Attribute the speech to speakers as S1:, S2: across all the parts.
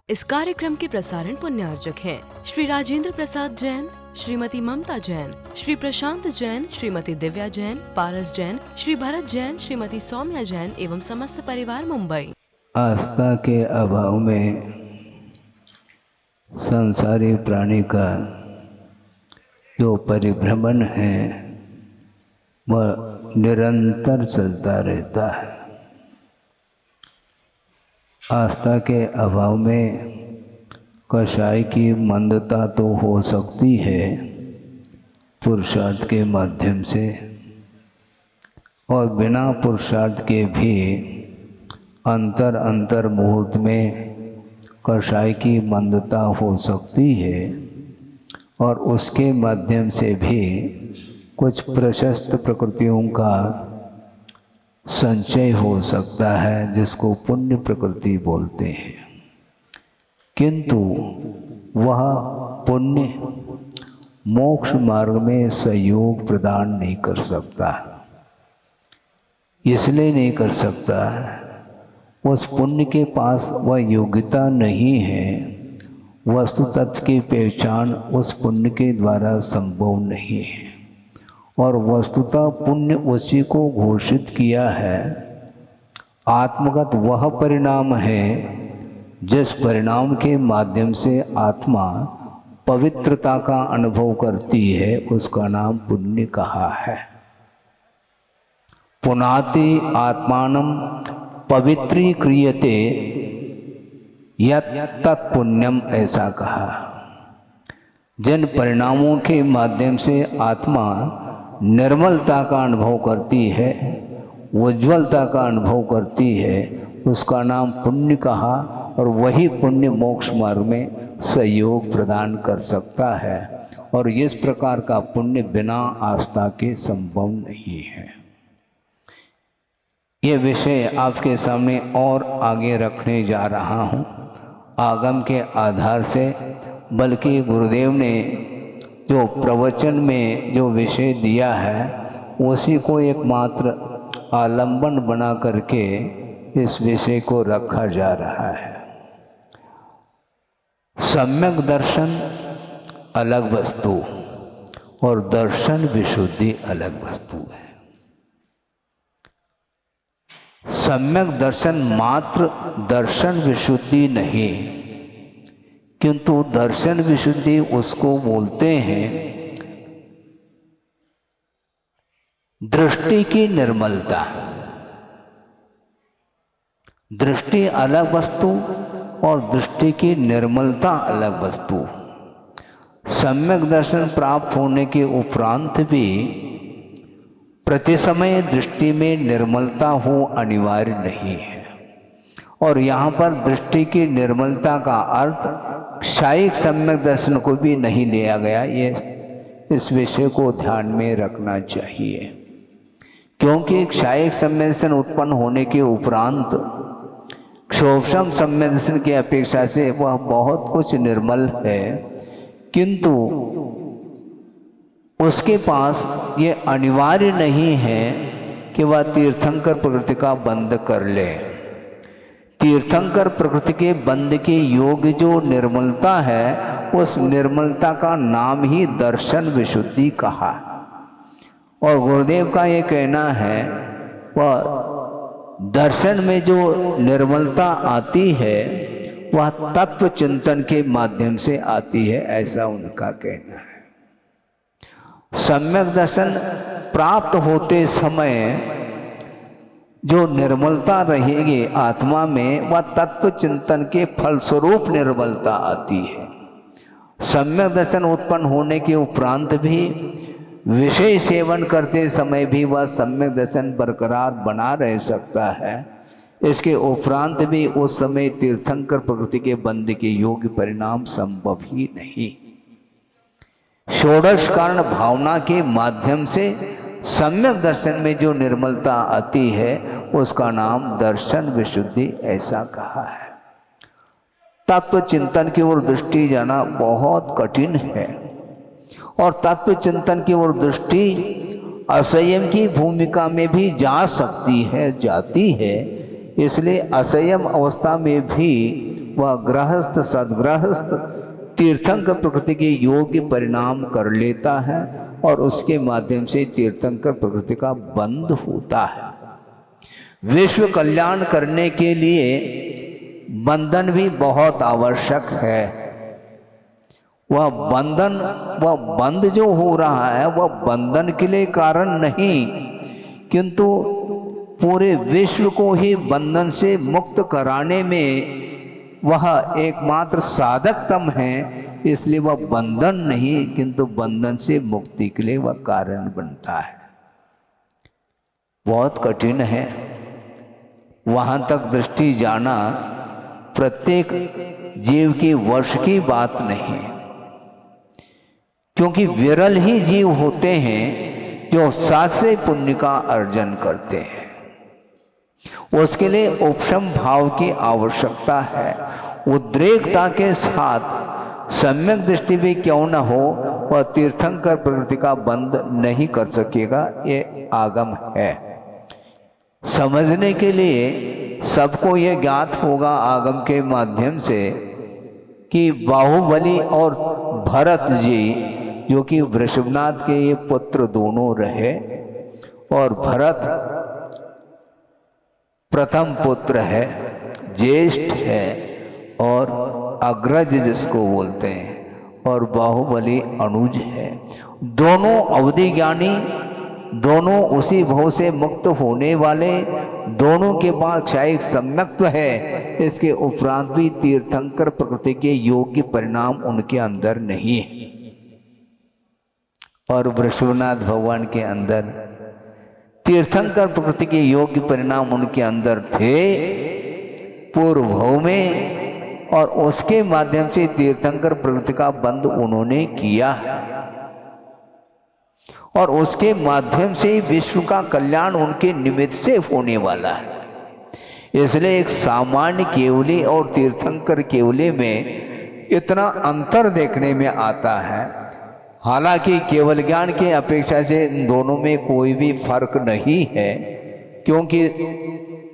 S1: इस कार्यक्रम के प्रसारण पुण्यार्जक हैं श्री राजेंद्र प्रसाद जैन, श्रीमती ममता जैन, श्री प्रशांत जैन, श्रीमती दिव्या जैन, पारस जैन, श्री भरत जैन, श्रीमती सौम्या जैन एवं समस्त परिवार मुंबई।
S2: आस्था के अभाव में संसारी प्राणी का जो परिभ्रमण है वह निरंतर चलता रहता है। आस्था के अभाव में कषाय की मंदता तो हो सकती है पुरुषार्थ के माध्यम से, और बिना पुरुषार्थ के भी अंतर मुहूर्त में कषाय की मंदता हो सकती है, और उसके माध्यम से भी कुछ प्रशस्त प्रकृतियों का संचय हो सकता है जिसको पुण्य प्रकृति बोलते हैं। किंतु वह पुण्य मोक्ष मार्ग में सहयोग प्रदान नहीं कर सकता। इसलिए नहीं कर सकता, उस पुण्य के पास वह योग्यता नहीं है। वस्तु तत्व की पहचान उस पुण्य के द्वारा संभव नहीं है, और वस्तुतः पुण्य उसी को घोषित किया है। आत्मगत वह परिणाम है जिस परिणाम के माध्यम से आत्मा पवित्रता का अनुभव करती है, उसका नाम पुण्य कहा है। पुनाति आत्मानं पवित्रीक्रियते यत् तत्पुण्यम, ऐसा कहा। जिन परिणामों के माध्यम से आत्मा निर्मलता का अनुभव करती है, उज्ज्वलता का अनुभव करती है, उसका नाम पुण्य कहा, और वही पुण्य मोक्ष मार्ग में सहयोग प्रदान कर सकता है। और इस प्रकार का पुण्य बिना आस्था के संभव नहीं है। ये विषय आपके सामने और आगे रखने जा रहा हूँ आगम के आधार से, बल्कि गुरुदेव ने जो प्रवचन में जो विषय दिया है उसी को एकमात्र आलंबन बना करके इस विषय को रखा जा रहा है। सम्यक दर्शन अलग वस्तु और दर्शन विशुद्धि अलग वस्तु है। सम्यक दर्शन मात्र दर्शन विशुद्धि नहीं, किंतु दर्शन विशुद्धि उसको बोलते हैं दृष्टि की निर्मलता। दृष्टि अलग वस्तु और दृष्टि की निर्मलता अलग वस्तु। सम्यक दर्शन प्राप्त होने के उपरांत भी प्रति समय दृष्टि में निर्मलता हो अनिवार्य नहीं है। और यहाँ पर दृष्टि की निर्मलता का अर्थ क्षायिक सम्यक दर्शन को भी नहीं लिया गया। ये इस विषय को ध्यान में रखना चाहिए, क्योंकि क्षायिक सम्यक दर्शन उत्पन्न होने के उपरांत क्षोभम सम्यक दर्शन की अपेक्षा से वह बहुत कुछ निर्मल है, किंतु उसके पास ये अनिवार्य नहीं है कि वह तीर्थंकर प्रकृति का बंध कर ले। तीर्थंकर प्रकृति के बंध के योग्य जो निर्मलता है, उस निर्मलता का नाम ही दर्शन विशुद्धि कहा। और गुरुदेव का ये कहना है वह दर्शन में जो निर्मलता आती है वह तत्व चिंतन के माध्यम से आती है, ऐसा उनका कहना है। सम्यक दर्शन प्राप्त होते समय जो निर्मलता रहेगी आत्मा में, वह तत्व चिंतन के फलस्वरूप निर्मलता आती है। सम्यक दर्शन उत्पन्न होने के उपरांत भी विषय सेवन करते समय भी वह सम्यक दर्शन बरकरार बना रह सकता है। इसके उपरांत भी उस समय तीर्थंकर प्रकृति के बंध के योग्य परिणाम संभव ही नहीं। षोडश कारण भावना के माध्यम से सम्यक दर्शन में जो निर्मलता आती है उसका नाम दर्शन विशुद्धि, ऐसा कहा है। तत्व चिंतन की ओर दृष्टि जाना बहुत कठिन है, और तत्व चिंतन की ओर दृष्टि असंयम की भूमिका में भी जा सकती है, जाती है। इसलिए असंयम अवस्था में भी वह गृहस्थ सदगृहस्थ तीर्थंकर प्रकृति के योग्य परिणाम कर लेता है और उसके माध्यम से तीर्थंकर प्रकृति का बंध होता है। विश्व कल्याण करने के लिए बंधन भी बहुत आवश्यक है। वह बंध जो हो रहा है वह बंधन के लिए कारण नहीं, किंतु पूरे विश्व को ही बंधन से मुक्त कराने में वह एकमात्र साधकतम है। इसलिए वह बंधन नहीं किंतु बंधन से मुक्ति के लिए वह कारण बनता है। बहुत कठिन है, वहां तक दृष्टि जाना प्रत्येक जीव की वर्ष की बात नहीं, क्योंकि विरल ही जीव होते हैं जो सासे पुण्य का अर्जन करते हैं। उसके लिए उपशम भाव की आवश्यकता है। उद्रेकता के साथ सम्यक दृष्टि भी क्यों न हो, वह तीर्थंकर प्रकृति का बंध नहीं कर सकेगा, ये आगम है। समझने के लिए सबको यह ज्ञात होगा आगम के माध्यम से कि बाहुबली और भरत जी जो कि वृषभनाथ के ये पुत्र दोनों रहे, और भरत प्रथम पुत्र है, ज्येष्ठ है और अग्रज जिसको बोलते हैं, और बाहुबली अनुज है। दोनों अवधि ज्ञानी, दोनों उसी भव से मुक्त होने वाले, दोनों के पास क्षायिक सम्यक्त्व है। इसके उपरांत भी तीर्थंकर प्रकृति के योग्य परिणाम उनके अंदर नहीं है, और वृषभनाथ भगवान के अंदर तीर्थंकर प्रकृति के योग्य परिणाम उनके अंदर थे पूर्व भव में, और उसके माध्यम से तीर्थंकर प्रकृति का बंध उन्होंने किया, और उसके माध्यम से विश्व का कल्याण उनके निमित्त से होने वाला है। इसलिए एक सामान्य केवली और तीर्थंकर केवली में इतना अंतर देखने में आता है। हालांकि केवल ज्ञान के अपेक्षा से इन दोनों में कोई भी फर्क नहीं है, क्योंकि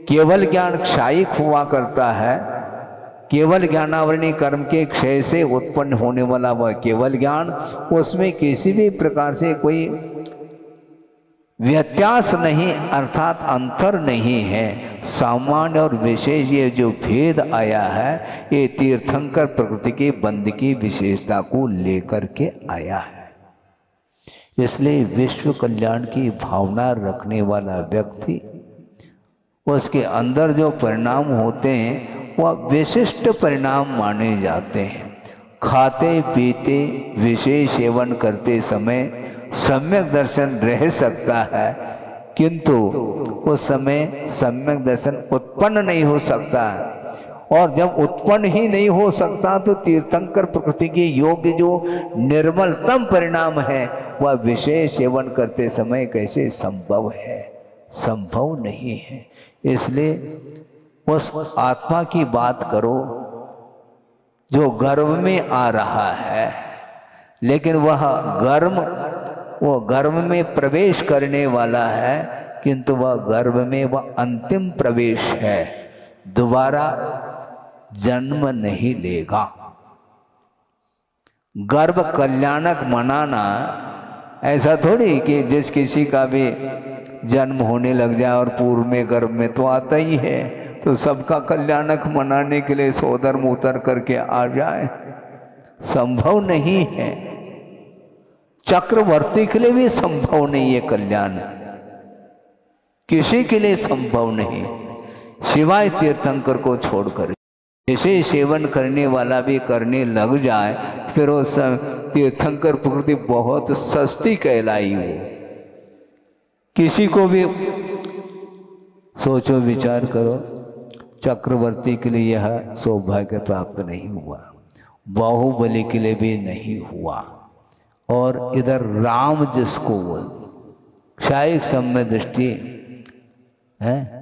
S2: केवल ज्ञान क्षायिक हुआ करता है। केवल ज्ञानावरणी कर्म के क्षय से उत्पन्न होने वाला वह केवल ज्ञान, उसमें किसी भी प्रकार से कोई व्यत्यास नहीं, अर्थात अंतर नहीं है। सामान्य और विशेष ये जो भेद आया है, ये तीर्थंकर प्रकृति के बंध की विशेषता को लेकर के आया है। इसलिए विश्व कल्याण की भावना रखने वाला व्यक्ति, उसके अंदर जो परिणाम होते हैं वह विशिष्ट परिणाम माने जाते हैं। खाते पीते विशेष सेवन करते समय सम्यक दर्शन रह सकता है, किंतु उस समय सम्यक दर्शन उत्पन्न नहीं हो सकता, और जब उत्पन्न ही नहीं हो सकता तो तीर्थंकर प्रकृति के योग्य जो निर्मलतम परिणाम है वह विशेष सेवन करते समय कैसे संभव है? संभव नहीं है। इसलिए उस आत्मा की बात करो जो गर्भ में आ रहा है, लेकिन वह गर्भ में प्रवेश करने वाला है, किंतु वह गर्भ में वह अंतिम प्रवेश है, दोबारा जन्म नहीं लेगा। गर्भ कल्याणक मनाना ऐसा थोड़ी कि जिस किसी का भी जन्म होने लग जाए और पूर्व में गर्भ में तो आता ही है, तो सबका कल्याणक मनाने के लिए सोदर मोतर करके आ जाए, संभव नहीं है। चक्रवर्ती के लिए भी संभव नहीं है कल्याण, किसी के लिए संभव नहीं, सिवाय तीर्थंकर को छोड़कर। इसे सेवन करने वाला भी करने लग जाए फिर उस तीर्थंकर प्रकृति बहुत सस्ती कहलाई हो। किसी को भी सोचो विचार करो, चक्रवर्ती के लिए यह सौभाग्य प्राप्त नहीं हुआ, बाहुबली के लिए भी नहीं हुआ, और इधर राम जिसको बोल क्षायिक सम्य दृष्टि है,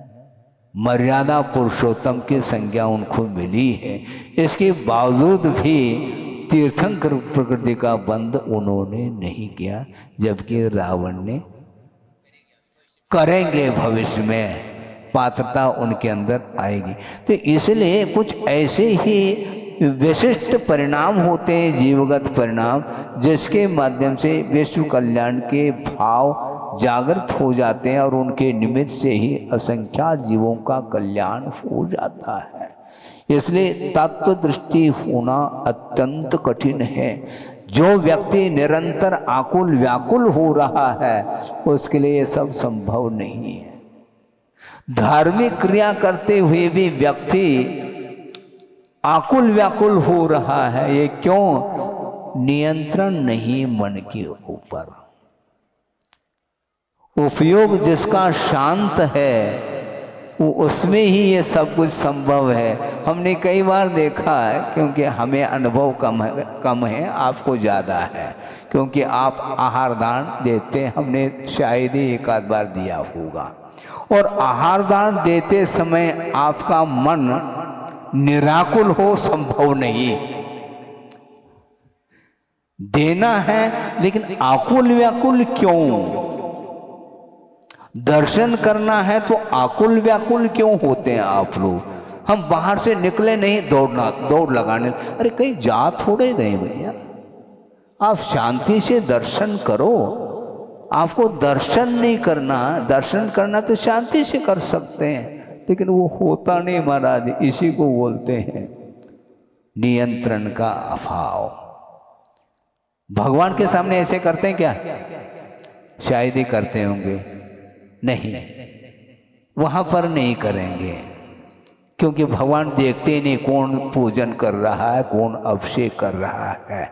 S2: मर्यादा पुरुषोत्तम की संज्ञा उनको मिली है, इसके बावजूद भी तीर्थंकर प्रकृति का बंध उन्होंने नहीं किया, जबकि रावण ने करेंगे भविष्य में, पात्रता उनके अंदर आएगी। तो इसलिए कुछ ऐसे ही विशिष्ट परिणाम होते हैं, जीवगत परिणाम, जिसके माध्यम से विश्व कल्याण के भाव जागृत हो जाते हैं और उनके निमित्त से ही असंख्यात जीवों का कल्याण हो जाता है। इसलिए तत्व दृष्टि होना अत्यंत कठिन है। जो व्यक्ति निरंतर आकुल व्याकुल हो रहा है उसके लिए ये सब संभव नहीं है। धार्मिक क्रिया करते हुए भी व्यक्ति आकुल व्याकुल हो रहा है, ये क्यों? नियंत्रण नहीं मन के ऊपर। उपयोग जिसका शांत है वो उसमें ही ये सब कुछ संभव है। हमने कई बार देखा है, क्योंकि हमें अनुभव कम है, आपको ज़्यादा है, क्योंकि आप आहार दान देते हैं, हमने शायद ही एक आध बार दिया होगा। और आहार दान देते समय आपका मन निराकुल हो, संभव नहीं। देना है लेकिन आकुल व्याकुल क्यों? दर्शन करना है तो आकुल व्याकुल क्यों होते हैं आप लोग? हम बाहर से निकले नहीं दौड़ लगाने, अरे कहीं जा थोड़े रहे भैया, आप शांति से दर्शन करो। आपको दर्शन नहीं करना, दर्शन करना तो शांति से कर सकते हैं, लेकिन वो होता नहीं महाराज। इसी को बोलते हैं नियंत्रण का अभाव। भगवान के सामने ऐसे करते हैं क्या? शायद ही करते होंगे, नहीं, वहां पर नहीं करेंगे, क्योंकि भगवान देखते ही नहीं कौन पूजन कर रहा है, कौन अभिषेक कर रहा है,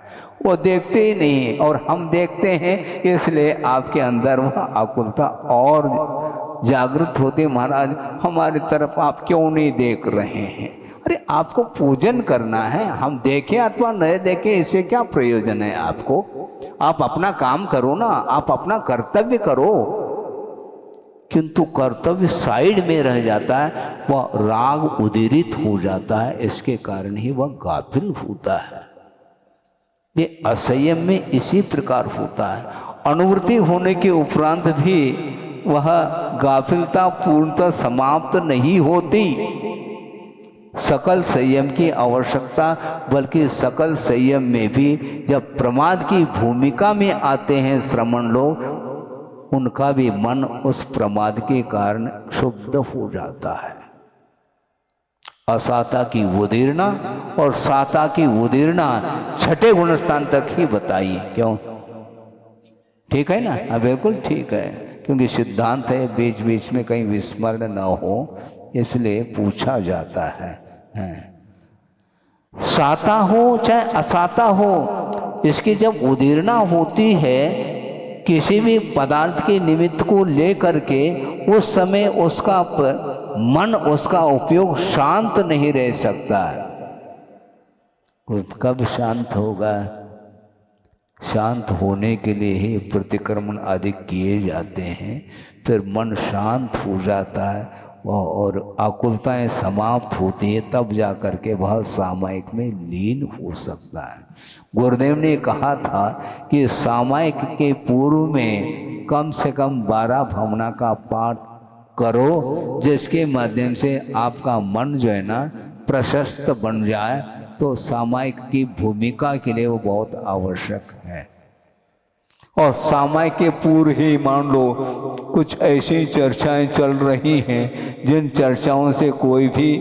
S2: वो देखते ही नहीं। और हम देखते हैं, इसलिए आपके अंदर वह आकुलता और जागृत होती। महाराज हमारी तरफ आप क्यों नहीं देख रहे हैं? अरे आपको पूजन करना है, हम देखें अथवा न देखें इससे क्या प्रयोजन है आपको? आप अपना काम करो ना, आप अपना कर्तव्य करो। किंतु कर्तव्य साइड में रह जाता है, वह राग उदीरित हो जाता है, इसके कारण ही वह गाफिल होता है। ये असंयम में इसी प्रकार होता है। अनुवृत्ति होने के उपरांत भी वह गाफिलता पूर्णतः समाप्त नहीं होती। सकल संयम की आवश्यकता, बल्कि सकल संयम में भी जब प्रमाद की भूमिका में आते हैं श्रमण लोग, उनका भी मन उस प्रमाद के कारण क्षुब्ध हो जाता है। असाता की उदीर्णा और साता की उदीर्णा छठे गुण स्थान तक ही बताइए। क्यों? ठीक है ना? हाँ बिल्कुल ठीक है, क्योंकि सिद्धांत है, बीच बीच में कहीं विस्मरण न हो, इसलिए पूछा जाता है। साता हो चाहे असाता हो, इसकी जब उदीर्णा होती है किसी भी पदार्थ के निमित्त को लेकर के, उस समय उसका मन, उसका उपयोग शांत नहीं रह सकता है। कब शांत होगा? शांत होने के लिए ही प्रतिक्रमण अधिक किए जाते हैं, फिर मन शांत हो जाता है और आकुलताएं समाप्त होती है, तब जा कर के वह सामायिक में लीन हो सकता है। गुरुदेव ने कहा था कि सामायिक के पूर्व में कम से कम 12 भावना का पाठ करो, जिसके माध्यम से आपका मन जो है ना प्रशस्त बन जाए। तो सामायिक की भूमिका के लिए वो बहुत आवश्यक है। और सामायिक के पूर्व ही मान लो कुछ ऐसी चर्चाएं चल रही हैं जिन चर्चाओं से कोई भी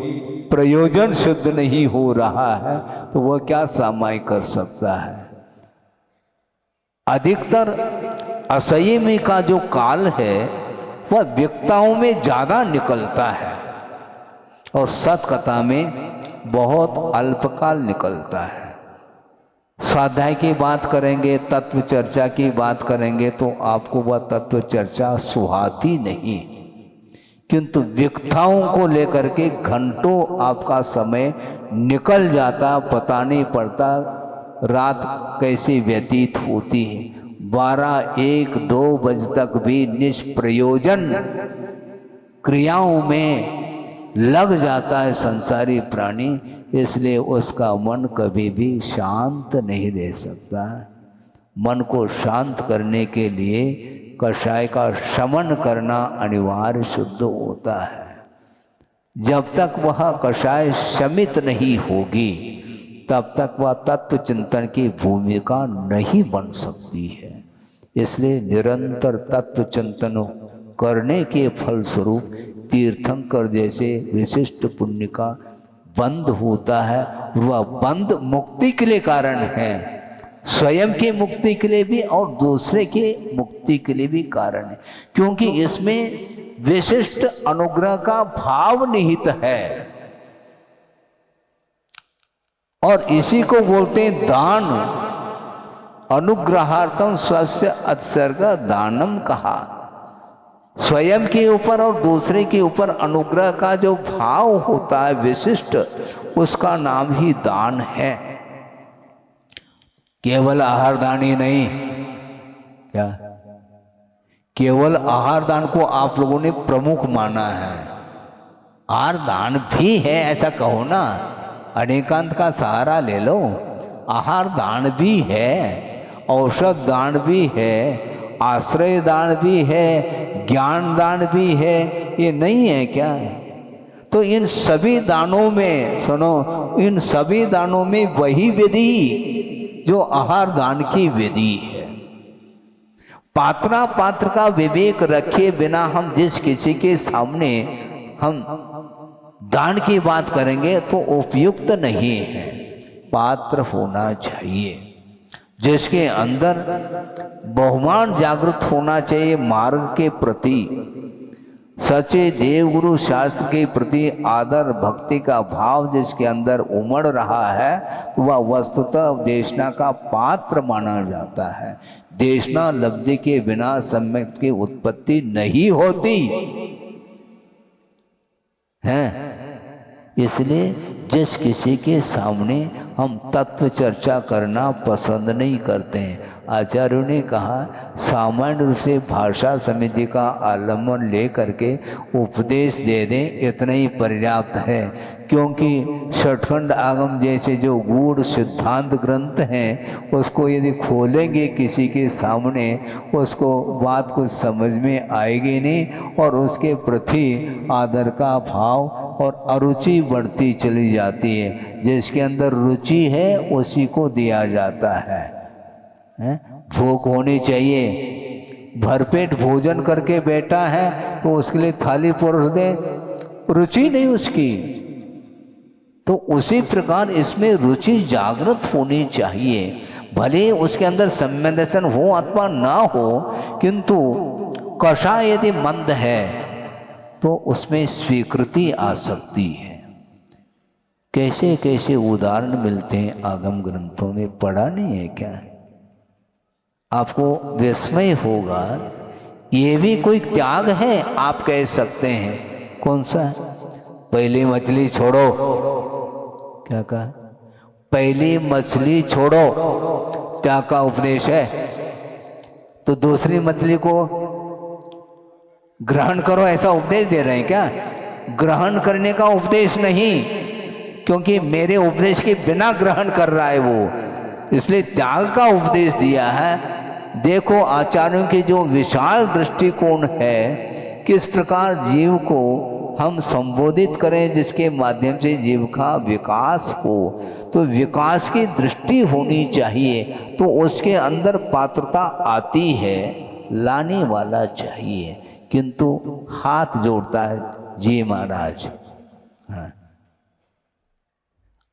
S2: प्रयोजन सिद्ध नहीं हो रहा है, तो वह क्या सामायिक कर सकता है? अधिकतर असंयमी का जो काल है वह व्यक्ताओं में ज्यादा निकलता है और सतकथा में बहुत अल्पकाल निकलता है। स्वाध्याय की बात करेंगे, तत्व चर्चा की बात करेंगे, तो आपको वह तत्व चर्चा सुहाती नहीं, किंतु व्यक्ताओं को लेकर के घंटों आपका समय निकल जाता, पता नहीं पड़ता रात कैसे व्यतीत होती है। 12, 1, 2 बजे तक भी निष्प्रयोजन क्रियाओं में लग जाता है संसारी प्राणी, इसलिए उसका मन कभी भी शांत नहीं रह सकता। मन को शांत करने के लिए कषाय का शमन करना अनिवार्य शुद्ध होता है। जब तक वह कषाय शमित नहीं होगी तब तक वह तत्व चिंतन की भूमिका नहीं बन सकती है। इसलिए निरंतर तत्व चिंतन करने के फलस्वरूप तीर्थंकर जैसे विशिष्ट पुण्य का बंध होता है। वह बंध मुक्ति के लिए कारण है, स्वयं की मुक्ति के लिए भी और दूसरे की मुक्ति के लिए भी कारण है, क्योंकि इसमें विशिष्ट अनुग्रह का भाव निहित है। और इसी को बोलते हैं दान। अनुग्रहार्थम स्वस्य उत्सर्ग दानम कहा। स्वयं के ऊपर और दूसरे के ऊपर अनुग्रह का जो भाव होता है विशिष्ट, उसका नाम ही दान है। केवल आहार दान ही नहीं, क्या केवल आहार दान को आप लोगों ने प्रमुख माना है? आहार दान भी है ऐसा कहो ना, अनेकांत का सहारा ले लो। आहार दान भी है, औषध दान भी है, आश्रय दान भी है, ज्ञान दान भी है, ये नहीं है क्या? तो इन सभी दानों में सुनो, इन सभी दानों में वही विधि जो आहार दान की विधि है। पात्रा पात्र का विवेक रखे बिना हम जिस किसी के सामने हम दान की बात करेंगे तो उपयुक्त नहीं है। पात्र होना चाहिए जिसके अंदर बहुमान जागृत होना चाहिए मार्ग के प्रति, सच्चे देवगुरु शास्त्र के प्रति आदर भक्ति का भाव जिसके अंदर उमड़ रहा है, वह वस्तुतः देशना का पात्र माना जाता है। देशना लब्धि के बिना सम्यक की उत्पत्ति नहीं होती है। इसलिए जिस किसी के सामने हम तत्व चर्चा करना पसंद नहीं करते हैं, आचार्यों ने कहा सामान्य रूप से भाषा समिति का आलम्बन ले करके उपदेश दे दें, इतना ही पर्याप्त है। क्योंकि षटखंड आगम जैसे जो गूढ़ सिद्धांत ग्रंथ हैं, उसको यदि खोलेंगे किसी के सामने, उसको बात कुछ समझ में आएगी नहीं और उसके प्रति आदर का भाव और अरुचि बढ़ती चली जाती है। जिसके अंदर रुचि है उसी को दिया जाता है। भूख होनी चाहिए, भरपेट भोजन करके बैठा है तो उसके लिए थाली परोस दे, रुचि नहीं उसकी। तो उसी प्रकार इसमें रुचि जागृत होनी चाहिए। भले उसके अंदर सम्यदर्शन हो अथवा ना हो, किंतु कषाय यदि मंद है तो उसमें स्वीकृति आ सकती है। कैसे कैसे उदाहरण मिलते हैं आगम ग्रंथों में, पढ़ा नहीं है क्या? आपको विस्मय होगा। ये भी कोई त्याग है आप कह सकते हैं। कौन सा? पहली मछली छोड़ो। क्या कहा? पहली मछली छोड़ो, त्याग का उपदेश है। तो दूसरी मछली को ग्रहण करो ऐसा उपदेश दे रहे हैं क्या? ग्रहण करने का उपदेश नहीं, क्योंकि मेरे उपदेश के बिना ग्रहण कर रहा है वो, इसलिए त्याग का उपदेश दिया है। देखो आचार्यों के जो विशाल दृष्टिकोण है, किस प्रकार जीव को हम संबोधित करें जिसके माध्यम से जीव का विकास हो। तो विकास की दृष्टि होनी चाहिए, तो उसके अंदर पात्रता आती है, लाने वाला चाहिए। किंतु हाथ जोड़ता है जी महाराज। हाँ।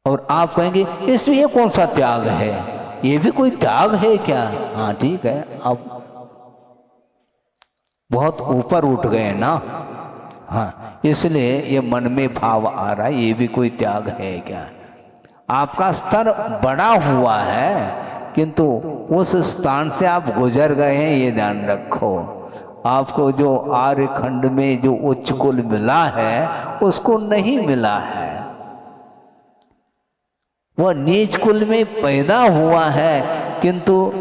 S2: और आप कहेंगे इसमें ये कौन सा त्याग है? ये भी कोई त्याग है क्या? हाँ ठीक है, अब बहुत ऊपर उठ गए ना। हाँ, इसलिए ये मन में भाव आ रहा है, ये भी कोई त्याग है क्या? आपका स्तर बड़ा हुआ है, किंतु उस स्थान से आप गुजर गए हैं, ये ध्यान रखो। आपको जो आर्य खंड में जो उच्च कुल मिला है, उसको नहीं मिला है। वह नीच कुल में पैदा हुआ है, किंतु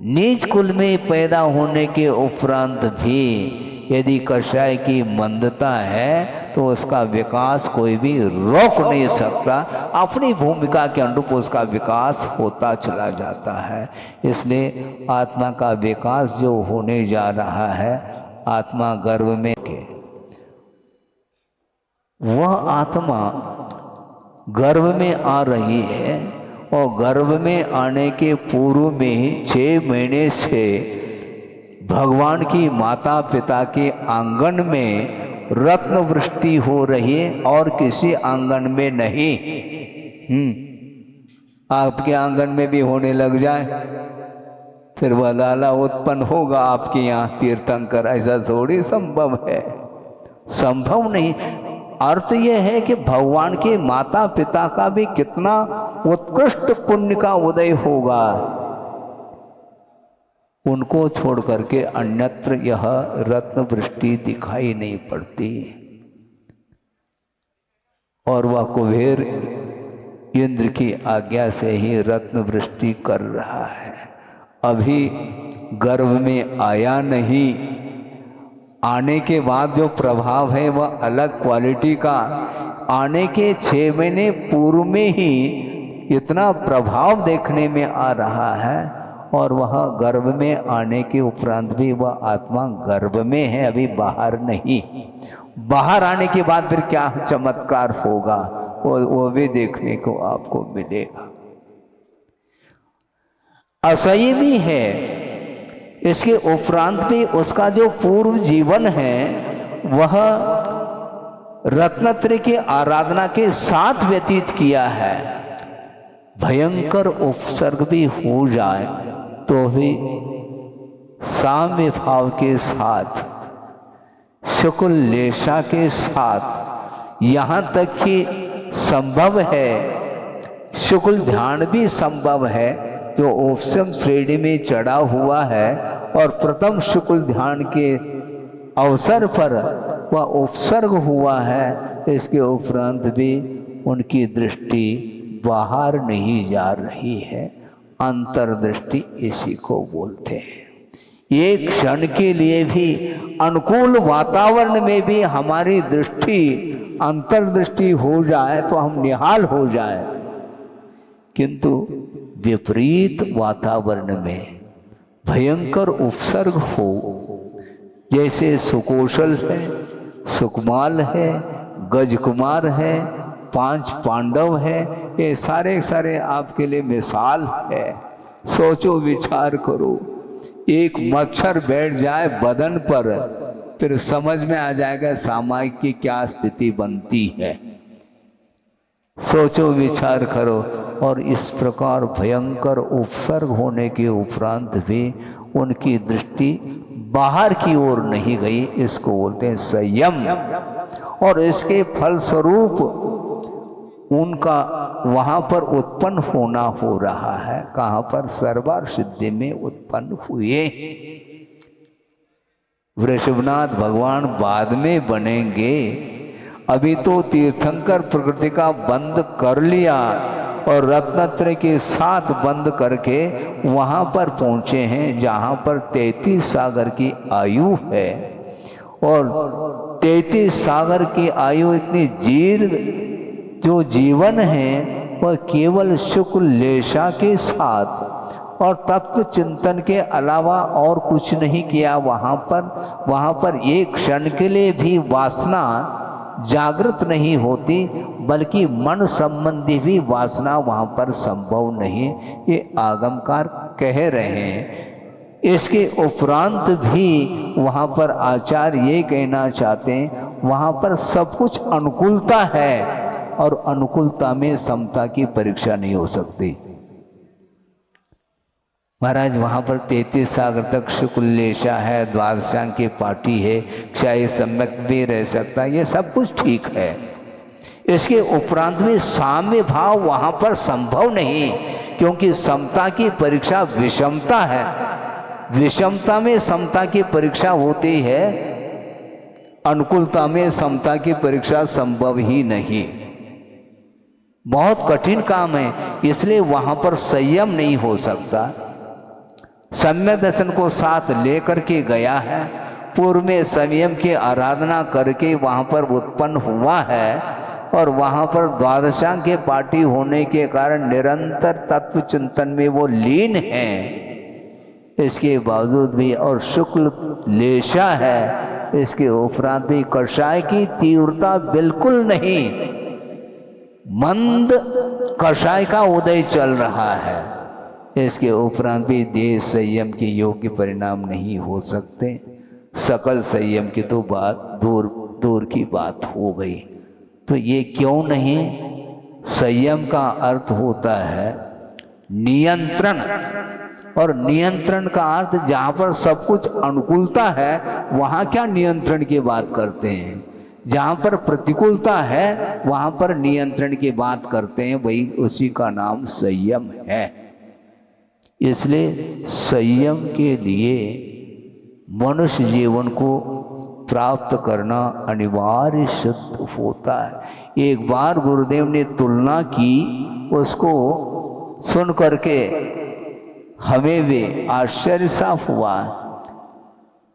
S2: नीच कुल में पैदा होने के उपरांत भी यदि कषाय की मंदता है तो उसका विकास कोई भी रोक नहीं सकता। अपनी भूमिका के अनुरूप उसका विकास होता चला जाता है। इसलिए आत्मा का विकास जो होने जा रहा है, आत्मा गर्भ में के वह आत्मा गर्भ में आ रही है और गर्भ में आने के पूर्व में ही 6 महीने से भगवान की माता पिता के आंगन में रत्न वृष्टि हो रही है और किसी आंगन में नहीं। आपके आंगन में भी होने लग जाए फिर वह लाला उत्पन्न होगा आपके यहाँ तीर्थंकर, ऐसा थोड़ी संभव है, संभव नहीं। अर्थ यह है कि भगवान के माता पिता का भी कितना उत्कृष्ट पुण्य का उदय होगा, उनको छोड़ करके अन्यत्र यह रत्न वृष्टि दिखाई नहीं पड़ती। और वह कुबेर इंद्र की आज्ञा से ही रत्न वृष्टि कर रहा है। अभी गर्भ में आया नहीं, आने के बाद जो प्रभाव है वह अलग क्वालिटी का, आने के 6 महीने पूर्व में ही इतना प्रभाव देखने में आ रहा है। और वह गर्भ में आने के उपरांत भी वह आत्मा गर्भ में है, अभी बाहर नहीं। बाहर आने के बाद फिर क्या चमत्कार होगा वो भी देखने को आपको मिलेगा। असंयमी है, इसके उपरांत भी उसका जो पूर्व जीवन है वह रत्नत्रय की आराधना के साथ व्यतीत किया है। भयंकर उपसर्ग भी हो जाए तो भी साम्य भाव के साथ, शुक्ल लेशा के साथ, यहाँ तक कि संभव है शुक्ल ध्यान भी संभव है। जो उपसम श्रेणी में चढ़ा हुआ है और प्रथम शुक्ल ध्यान के अवसर पर वह उपसर्ग हुआ है, इसके उपरांत भी उनकी दृष्टि बाहर नहीं जा रही है। अंतर्दृष्टि इसी को बोलते हैं। एक क्षण के लिए भी अनुकूल वातावरण में भी हमारी दृष्टि अंतर्दृष्टि हो जाए तो हम निहाल हो जाए, किंतु विपरीत वातावरण में भयंकर उपसर्ग हो, जैसे सुकोशल है, सुकमाल है, गजकुमार है, 5 पांडव है, ये सारे सारे आपके लिए मिसाल है। सोचो विचार करो, एक मच्छर बैठ जाए बदन पर फिर समझ में आ जाएगा सामायिक की क्या स्थिति बनती है। सोचो विचार करो। और इस प्रकार भयंकर उपसर्ग होने के उपरांत भी उनकी दृष्टि बाहर की ओर नहीं गई, इसको बोलते हैं संयम। और इसके फलस्वरूप उनका वहां पर उत्पन्न होना हो रहा है। कहाँ पर? सर्वार सिद्धि में उत्पन्न हुए। वृषभनाथ भगवान बाद में बनेंगे, अभी तो तीर्थंकर प्रकृति का बंद कर लिया और रत्नत्रय के साथ बंद करके वहां पर पहुंचे हैं जहां पर 33 सागर की आयु है। और 33 सागर की आयु इतनी दीर्घ जो जीवन है वह केवल शुक्ल लेशा के साथ और तत्व चिंतन के अलावा और कुछ नहीं किया। वहाँ पर एक क्षण के लिए भी वासना जागृत नहीं होती, बल्कि मन संबंधी भी वासना वहाँ पर संभव नहीं, ये आगमकार कह रहे हैं। इसके उपरांत भी वहाँ पर आचार्य ये कहना चाहते हैं, वहाँ पर सब कुछ अनुकूलता है और अनुकूलता में समता की परीक्षा नहीं हो सकती। महाराज वहाँ पर 33 सागर तक शुक्लेशा है, द्वादशांग की पार्टी है, क्षय सम्यक भी रह सकता है, ये सब कुछ ठीक है। इसके उपरांत में साम्य भाव वहाँ पर संभव नहीं, क्योंकि समता की परीक्षा विषमता है। विषमता में समता की परीक्षा होती है, अनुकूलता में समता की परीक्षा संभव ही नहीं। बहुत कठिन काम है, इसलिए वहाँ पर संयम नहीं हो सकता। सम्यक दर्शन को साथ लेकर के गया है, पूर्व में संयम की आराधना करके वहाँ पर उत्पन्न हुआ है और वहाँ पर द्वादशांग के पार्टी होने के कारण निरंतर तत्व चिंतन में वो लीन है। इसके बावजूद भी और शुक्ल लेशा है इसके उपरांत भी कषाय की तीव्रता बिल्कुल नहीं, मंद कषाय का उदय चल रहा है। इसके उपरांत भी देह संयम के योग्य परिणाम नहीं हो सकते। सकल संयम की तो बात दूर दूर की बात हो गई। तो ये क्यों नहीं? संयम का अर्थ होता है नियंत्रण, और नियंत्रण का अर्थ जहाँ पर सब कुछ अनुकूलता है वहाँ क्या नियंत्रण की बात करते हैं, जहाँ पर प्रतिकूलता है वहाँ पर नियंत्रण की बात करते हैं, वही उसी का नाम संयम है। इसलिए संयम के लिए मनुष्य जीवन को प्राप्त करना अनिवार्य सिद्ध होता है। एक बार गुरुदेव ने तुलना की, उसको सुन करके हमें भी आश्चर्य साफ हुआ।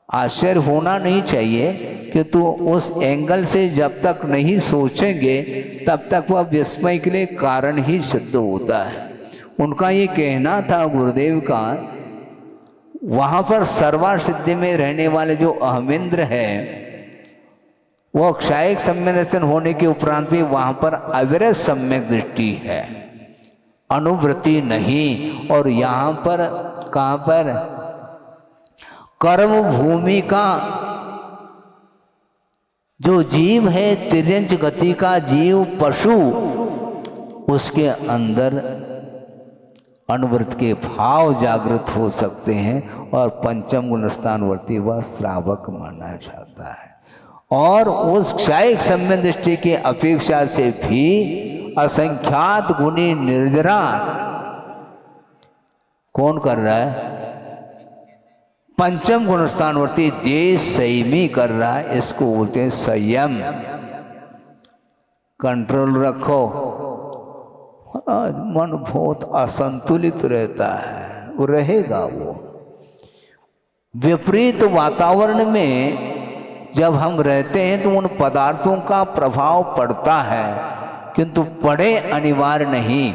S2: आश्चर्य होना नहीं चाहिए कि तो उस एंगल से जब तक नहीं सोचेंगे तब तक वह विस्मय के लिए कारण ही सिद्ध होता है। उनका ये कहना था गुरुदेव का, वहाँ पर सर्वा सिद्धि में रहने वाले जो अहमेंद्र है वो क्षायिक सम्यक दर्शन होने के उपरांत भी वहाँ पर अविरत सम्यक दृष्टि है, अनुवृत्ति नहीं। और यहाँ पर कहाँ पर कर्म भूमि का जो जीव है, तिर्यंच गति का जीव पशु, उसके अंदर अनुवृत्त के भाव जागृत हो सकते हैं और पंचम गुण स्थानवर्ती वह श्रावक माना जाता है। और उस क्षायिक सम्यक दृष्टि के अपेक्षा से भी असंख्यात गुणी निर्जरा कौन कर रहा है? पंचम गुण स्थानवर्ती देश संयमी कर रहा है। इसको बोलते हैं संयम। कंट्रोल रखो। मन बहुत असंतुलित रहता है, वो रहेगा। वो विपरीत वातावरण में जब हम रहते हैं तो उन पदार्थों का प्रभाव पड़ता है, किंतु पड़े अनिवार्य नहीं।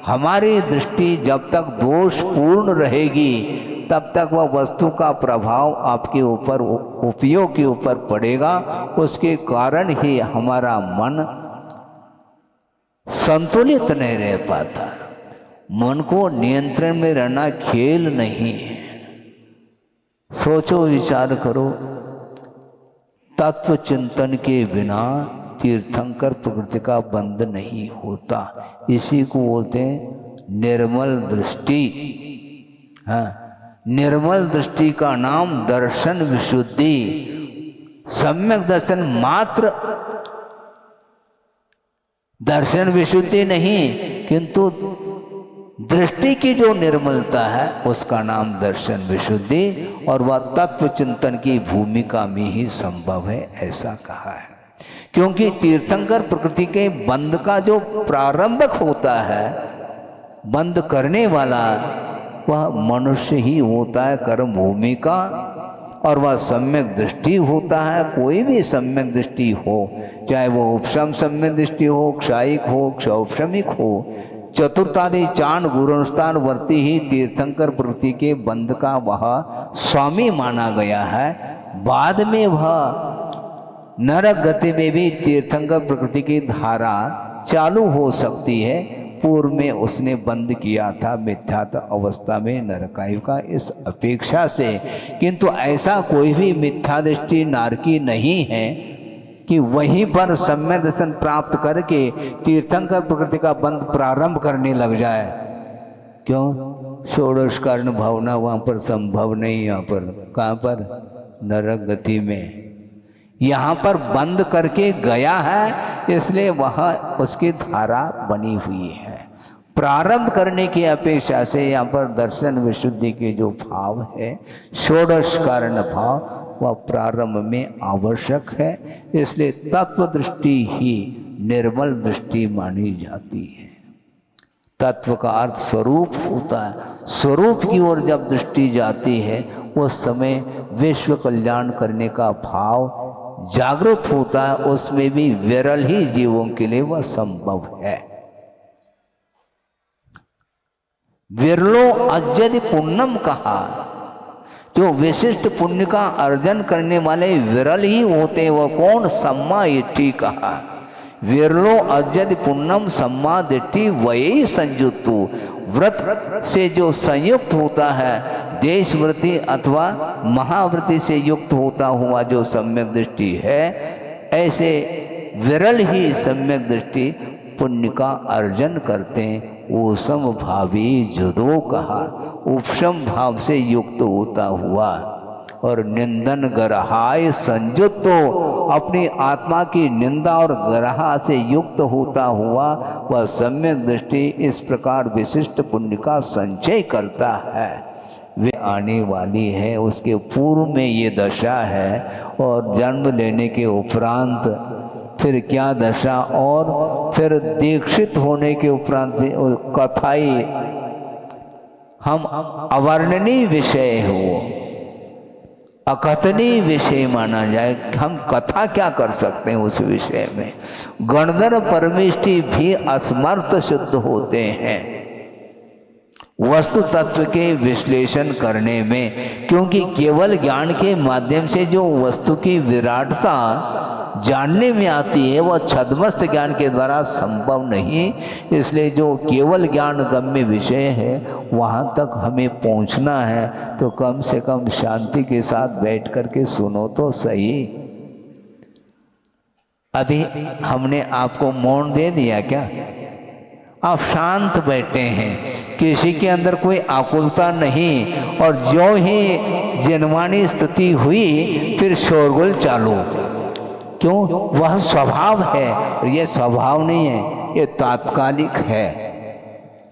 S2: हमारी दृष्टि जब तक दोषपूर्ण रहेगी तब तक वह वस्तु का प्रभाव आपके ऊपर, उपयोग के ऊपर पड़ेगा। उसके कारण ही हमारा मन संतुलित नहीं रह पाता। मन को नियंत्रण में रहना खेल नहीं है। सोचो, विचार करो, तत्व चिंतन के बिना तीर्थंकर प्रकृति का बंध नहीं होता। इसी को बोलते हैं निर्मल दृष्टि। हाँ, निर्मल दृष्टि का नाम दर्शन विशुद्धि। सम्यक दर्शन मात्र दर्शन विशुद्धि नहीं, किंतु दृष्टि की जो निर्मलता है उसका नाम दर्शन विशुद्धि, और वह तत्व चिंतन की भूमिका में ही संभव है, ऐसा कहा है। क्योंकि तीर्थंकर प्रकृति के बंध का जो प्रारंभक होता है, बंद करने वाला वह मनुष्य ही होता है, कर्म भूमि का, और वह सम्यक दृष्टि होता है। कोई भी सम्यक दृष्टि हो, चाहे वो उपशम सम्यक दृष्टि हो, क्षायिक हो, क्षौपशमिक हो, चतुर्थादि चांद गुरुस्थान वर्ती ही तीर्थंकर प्रकृति के बंध का वह स्वामी माना गया है। बाद में वह नरक गति में भी तीर्थंकर प्रकृति की धारा चालू हो सकती है। पूर्व में उसने बंद किया था मिथ्यात्व अवस्था में नरकायु का, इस अपेक्षा से। किंतु ऐसा कोई भी मिथ्या दृष्टि नारकी नहीं है कि वहीं पर सम्यक दर्शन प्राप्त करके तीर्थंकर प्रकृति का बंध प्रारंभ करने लग जाए। क्यों? षोडश कारण भावना वहाँ पर संभव नहीं। यहाँ पर कहाँ पर? नरक गति में। यहाँ पर बंद करके गया है, इसलिए वह उसकी धारा बनी हुई है। प्रारंभ करने की अपेक्षा से यहाँ पर दर्शन विशुद्धि के जो भाव है, षोडश कारण भाव, वह प्रारंभ में आवश्यक है। इसलिए तत्व दृष्टि ही निर्मल दृष्टि मानी जाती है। तत्व का अर्थ स्वरूप होता है। स्वरूप की ओर जब दृष्टि जाती है उस समय विश्व कल्याण करने का भाव जागृत होता है। उसमें भी विरल ही जीवों के लिए वह संभव है। विरलो अज्जदि पुण्यम कहा, जो विशिष्ट पुण्य का अर्जन करने वाले विरल ही होते, वह कौन? सम्मा इट्ठी कहा, विरलो अजद पुण्यम सम्मा दिट्ठी वही संयुक्तु। व्रत से जो संयुक्त होता है, देशव्रति अथवा महाव्रति से युक्त होता हुआ जो सम्यक दृष्टि है, ऐसे विरल ही सम्यक दृष्टि पुण्य का अर्जन करते हैं। वो समभावी जुदो कहा, उपशम भाव से युक्त होता हुआ। और निंदन ग्रहाय संयुक्तो, अपनी आत्मा की निंदा और ग्रहा से युक्त होता हुआ वह सम्यक दृष्टि इस प्रकार विशिष्ट पुण्य का संचय करता है। वे आने वाली है, उसके पूर्व में ये दशा है, और जन्म लेने के उपरांत फिर क्या दशा, और फिर दीक्षित होने के उपरांत कथाई हम अवर्णनीय विषय हो, अकथनीय विषय माना जाए। हम कथा क्या कर सकते हैं उस विषय में? गणधर परमेष्टि भी असमर्थ सिद्ध होते हैं वस्तु तत्व के विश्लेषण करने में, क्योंकि केवल ज्ञान के माध्यम से जो वस्तु की विराटता जानने में आती है वह छद्मस्त ज्ञान के द्वारा संभव नहीं। इसलिए जो केवल ज्ञान गम्य विषय है वहाँ तक हमें पहुँचना है, तो कम से कम शांति के साथ बैठ कर के सुनो तो सही। अभी हमने आपको मौन दे दिया क्या? आप शांत बैठे हैं, किसी के अंदर कोई आकुलता नहीं, और जो ही जन्मानी स्थिति हुई फिर शोरगुल चालू। क्यों? वह स्वभाव है, और ये स्वभाव नहीं है, ये तात्कालिक है।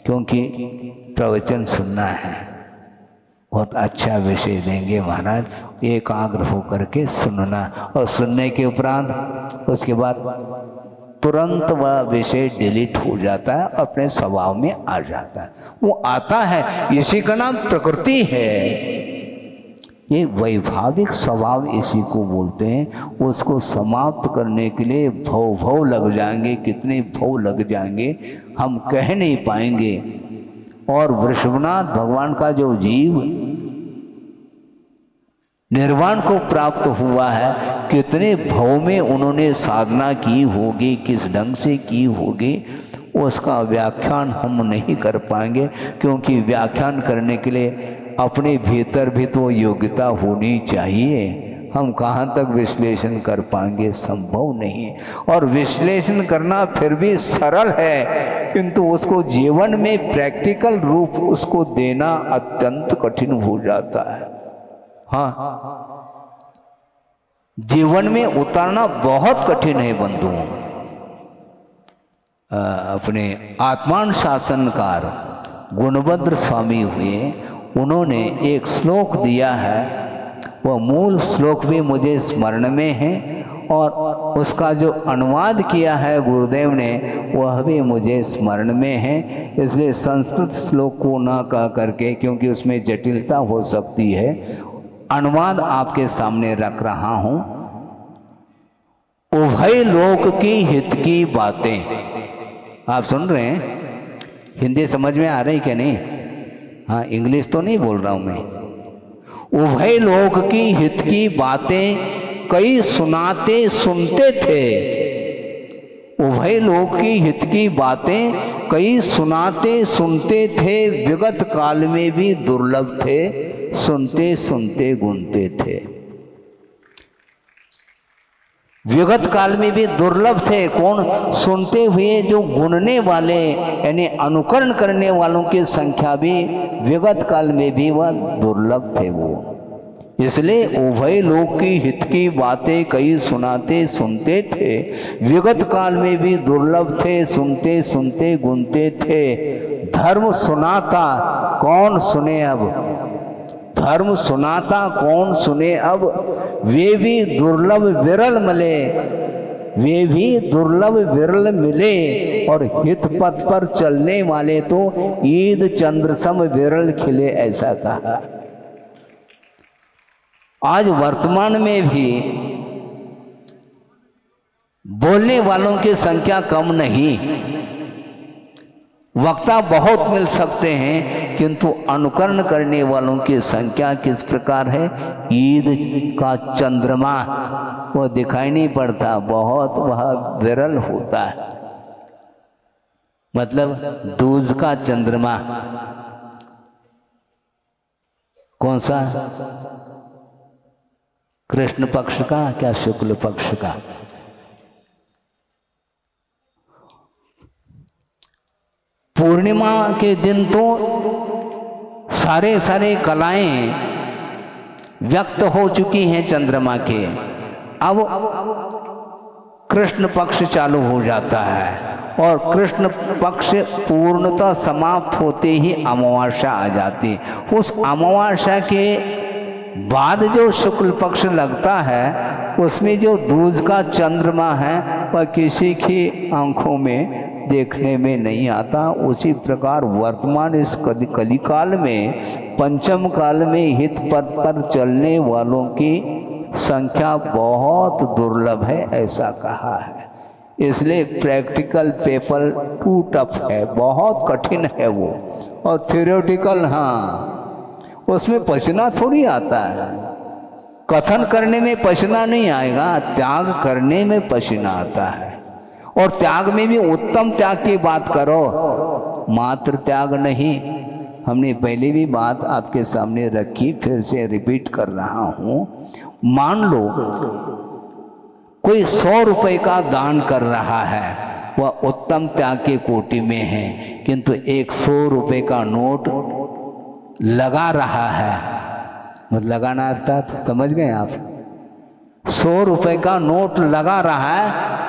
S2: क्योंकि प्रवचन सुनना है, बहुत अच्छा विषय देंगे महाराज, एकाग्र होकर के सुनना, और सुनने के उपरांत उसके बाद तुरंत वह विषय डिलीट हो जाता है, अपने स्वभाव में आ जाता है। वो आता है, इसी का नाम प्रकृति है। ये वैभाविक स्वभाव इसी को बोलते हैं। उसको समाप्त करने के लिए भव लग जाएंगे, कितने भव लग जाएंगे हम कह नहीं पाएंगे। और वृषभनाथ भगवान का जो जीव निर्वाण को प्राप्त हुआ है, कितने भव में उन्होंने साधना की होगी, किस ढंग से की होगी, उसका व्याख्यान हम नहीं कर पाएंगे। क्योंकि व्याख्यान करने के लिए अपने भीतर भी तो योग्यता होनी चाहिए। हम कहाँ तक विश्लेषण कर पाएंगे? संभव नहीं है। और विश्लेषण करना फिर भी सरल है, किंतु उसको जीवन में प्रैक्टिकल रूप उसको देना अत्यंत कठिन हो जाता है। हाँ, जीवन में उतारना बहुत कठिन है बंधुओं। अपने आत्मानुशासनकार गुणभद्र स्वामी हुए, उन्होंने एक श्लोक दिया है, वह मूल श्लोक भी मुझे स्मरण में है, और उसका जो अनुवाद किया है गुरुदेव ने वह भी मुझे स्मरण में है। इसलिए संस्कृत श्लोक को ना कह करके, क्योंकि उसमें जटिलता हो सकती है, अनुवाद आपके सामने रख रहा हूं। उभय लोक की हित की बातें। आप सुन रहे हैं? हिंदी समझ में आ रही क्या नहीं? हाँ, इंग्लिश तो नहीं बोल रहा हूं मैं। उभय लोक की हित की बातें कई सुनाते सुनते थे। उभय लोक की हित की बातें कई सुनाते सुनते थे, विगत काल में भी दुर्लभ थे, सुनते सुनते गुनते थे। विगत काल में भी दुर्लभ थे। कौन? सुनते हुए जो गुनने वाले यानी अनुकरण करने वालों की संख्या भी विगत काल में भी वह दुर्लभ थे। वो इसलिए उभय लोक की हित की बातें कई सुनाते सुनते थे, विगत काल में भी दुर्लभ थे, सुनते सुनते गुनते थे। धर्म सुनाता कौन सुने अब? धर्म सुनाता कौन सुने अब? वे भी दुर्लभ विरल मिले, वे भी दुर्लभ विरल मिले, और हित पथ पर चलने वाले तो ईद चंद्र सम विरल खिले, ऐसा कहा। आज वर्तमान में भी बोलने वालों की संख्या कम नहीं। वक्ता बहुत मिल सकते हैं, किंतु अनुकरण करने वालों की संख्या किस प्रकार है? ईद का चंद्रमा वो दिखाई नहीं पड़ता, बहुत वह विरल होता है। मतलब दूज का चंद्रमा कौन सा? कृष्ण पक्ष का क्या शुक्ल पक्ष का? पूर्णिमा के दिन तो सारे कलाएं व्यक्त हो चुकी हैं चंद्रमा के। अब कृष्ण पक्ष चालू हो जाता है और कृष्ण पक्ष पूर्णतः समाप्त होते ही अमावस्या आ जाती। उस अमावस्या के बाद जो शुक्ल पक्ष लगता है उसमें जो दूज का चंद्रमा है वह किसी की आंखों में देखने में नहीं आता। उसी प्रकार वर्तमान इस कलिकाल में, पंचम काल में हित पथ पर चलने वालों की संख्या बहुत दुर्लभ है, ऐसा कहा है। इसलिए प्रैक्टिकल पेपर टू टफ है, बहुत कठिन है वो। और थ्योरेटिकल हाँ, उसमें पसीना थोड़ी आता है। कथन करने में पसीना नहीं आएगा, त्याग करने में पसीना आता है। और त्याग में भी उत्तम त्याग की बात करो, मात्र त्याग नहीं। हमने पहले भी बात आपके सामने रखी, फिर से रिपीट कर रहा हूं। मान लो कोई 100 रुपए का दान कर रहा है, वह उत्तम त्याग के कोटि में है, किंतु एक 100 रुपए का नोट लगा रहा है। मतलब लगाना अर्थात समझ गए आप? 100 रुपए का नोट लगा रहा है,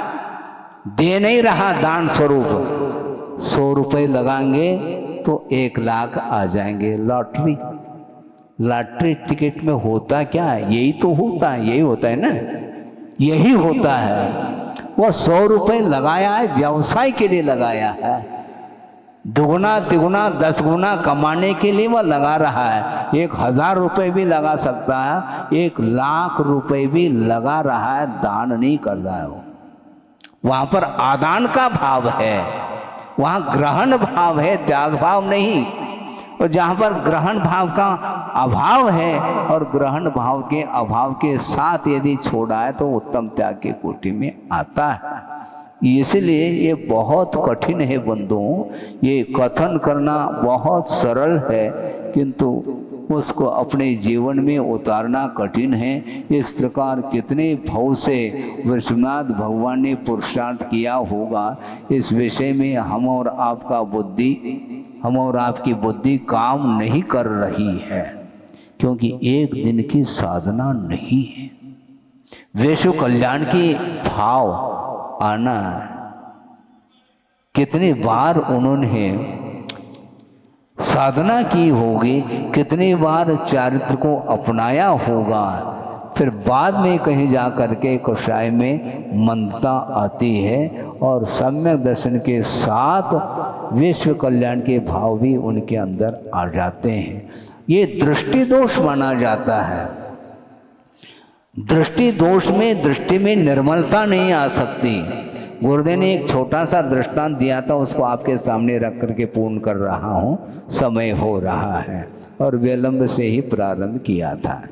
S2: दे नहीं रहा दान स्वरूप। 100 रुपए लगाएंगे तो 1 लाख आ जाएंगे। लॉटरी टिकट में होता क्या है? यही तो होता है, यही होता है ना, यही होता है। वह 100 रुपए लगाया है, व्यवसाय के लिए लगाया है। दुगुना तिगुना 10 गुना कमाने के लिए वह लगा रहा है। 1000 रुपए भी लगा सकता है, 1 लाख रुपए भी लगा रहा है, दान नहीं कर रहा है वो। वहां पर आदान का भाव है, वहां ग्रहण भाव है, त्याग भाव नहीं। और जहां पर ग्रहण भाव का अभाव है और ग्रहण भाव के अभाव के साथ यदि छोड़ा है तो उत्तम त्याग के कोटि में आता है। इसलिए ये बहुत कठिन है बंधुओं, ये कथन करना बहुत सरल है किंतु उसको अपने जीवन में उतारना कठिन है। इस प्रकार कितने भाव से विश्वनाथ भगवान ने पुरुषार्थ किया होगा, इस विषय में हम और आपकी बुद्धि काम नहीं कर रही है, क्योंकि एक दिन की साधना नहीं है। विश्व कल्याण की भाव आना, कितनी बार उन्होंने साधना की होगी, कितनी बार चारित्र को अपनाया होगा, फिर बाद में कहीं जा करके कषाय में मंदता आती है और सम्यक दर्शन के साथ विश्व कल्याण के भाव भी उनके अंदर आ जाते हैं। ये दृष्टि दोष माना जाता है। दृष्टि दोष में, दृष्टि में निर्मलता नहीं आ सकती। गुरुदेव ने एक छोटा सा दृष्टांत दिया था, उसको आपके सामने रख करके पूर्ण कर रहा हूँ। समय हो रहा है और विलंब से ही प्रारंभ किया था।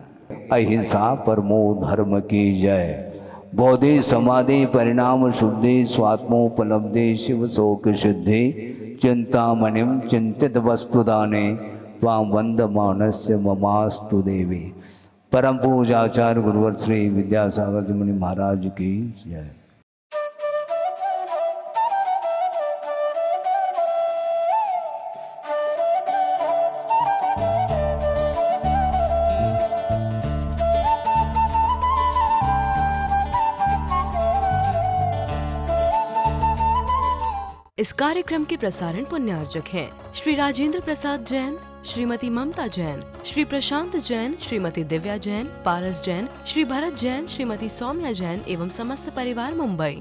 S2: अहिंसा परमो धर्म की जय। बोधि समाधि परिणाम शुद्धि स्वात्मोपलब्धि शिव शोक सिद्धि चिंतामणिम चिंतित वस्तुदाने वाम वंद मानस्य ममास्तु देवी। परम पूजाचार्य गुरुवर श्री विद्यासागर जी मुनि महाराज की जय।
S1: इस कार्यक्रम के प्रसारण पुण्यार्जक हैं श्री राजेंद्र प्रसाद जैन, श्रीमती ममता जैन, श्री प्रशांत जैन, श्रीमती दिव्या जैन, पारस जैन, श्री भरत जैन, श्रीमती सौम्या जैन एवं समस्त परिवार मुंबई।